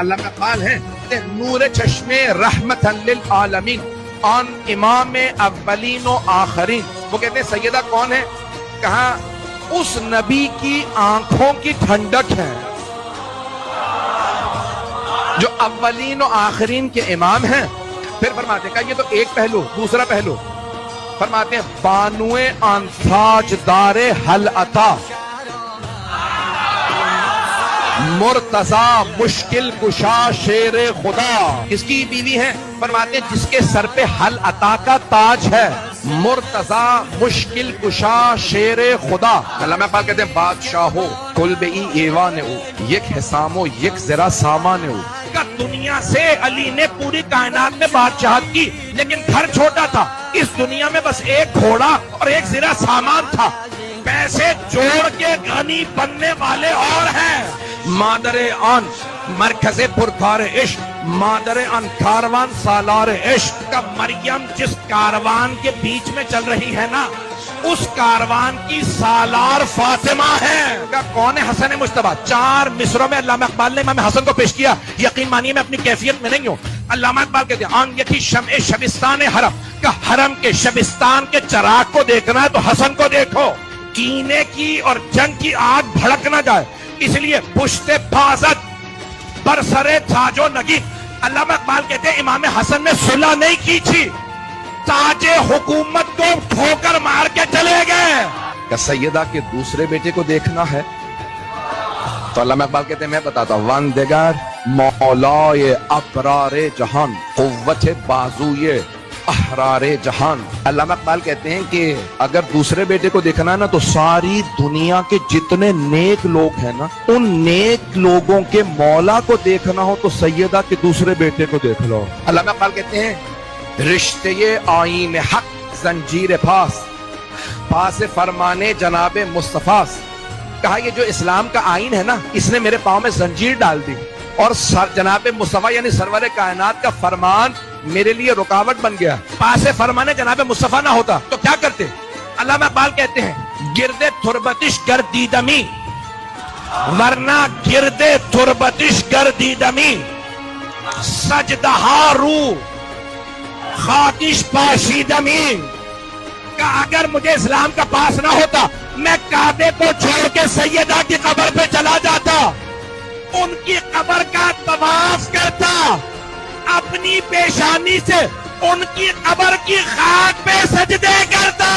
علامہ اقبال ہیں نور چشمے رحمتن للعالمین آن امام اولین و آخرین. وہ کہتے ہیں سیدہ کون ہے؟ کہا اس نبی کی آنکھوں کی ٹھنڈک ہے جو اولین و آخرین کے امام ہیں. پھر فرماتے ہیں کہ یہ تو ایک پہلو. دوسرا پہلو فرماتے ہیں بانوئے آن تاج دار حل عطا مرتضی مشکل کشا شیر خدا. کس کی بیوی ہے؟ فرماتے ہیں جس کے سر پہ حل عطا کا تاج ہے. مرتضی مشکل کشا شیر خدا. علامہ اقبال کہتے ہیں بادشاہ ہو کل بے ایوان ہو یک حسام ہو یک ذرا سامان ہو. دنیا سے علی نے پوری کائنات میں بادشاہت کی لیکن گھر چھوٹا تھا. اس دنیا میں بس ایک گھوڑا اور ایک ذرا سامان تھا. پیسے جوڑ کے غنی بننے والے اور ہیں. مادر آن مرکز پرکار عشق مادر آن کاروان سالار عشق کا مریم جس کاروان کے بیچ میں چل رہی ہے نا اس کاروان کی سالار فاطمہ ہے. کون ہے؟ حسن مجتبیٰ. 4 مصروں میں علامہ اقبال نے امام حسن کو پیش کیا. یقین مانیے میں اپنی کیفیت میں نہیں ہوں. علامہ اقبال کہتے ہیں آن یکی شمع شبستان حرم کا حرم کے شبستان کے چراغ کو دیکھنا ہے تو حسن کو دیکھو. کینے کی اور جنگ کی آگ بھڑک نہ جائے اس لیے پشت بازت برسرے تاج و نگین. علامہ اقبال کہتے ہیں امام حسن نے صلح نہیں کی تھی تاج حکومت کو ٹھوکر مار کے چلے گئے. کہ سیدہ کے دوسرے بیٹے کو دیکھنا ہے تو علامہ اقبال کہتے ہیں میں بتاتا ہوں واندگار مولائے ابرار جہان قوت بازوئے احرار جہان. علامہ اقبال کہتے ہیں کہ اگر دوسرے بیٹے کو دیکھنا ہے نا تو ساری دنیا کے جتنے نیک لوگ ہیں نا ان نیک لوگوں کے مولا کو دیکھنا ہو تو سیدہ کے دوسرے بیٹے کو دیکھ لو. علامہ اقبال کہتے ہیں رشتے آئین حق زنجیر پاس پاس فرمانے جناب مصطفیٰ. کہا یہ جو اسلام کا آئین ہے نا اس نے میرے پاؤں میں زنجیر ڈال دی اور جناب مصطفیٰ یعنی سرور کائنات کا فرمان میرے لیے رکاوٹ بن گیا. پاس فرمانے جناب مصطفیٰ نہ ہوتا تو کیا کرتے؟ علامہ اقبال کہتے ہیں گردے تربتش گردیدمی ورنہ گردے تربتش گردیدمی سجدہا رو خاکش پاشیدمی. کہ اگر مجھے اسلام کا پاس نہ ہوتا میں کعبے کو چھوڑ کے سیدہ کی قبر پہ چلا جاتا ان کی قبر کا طواف کرتا اپنی پیشانی سے ان کی قبر کی خاک پہ سجدے کرتا.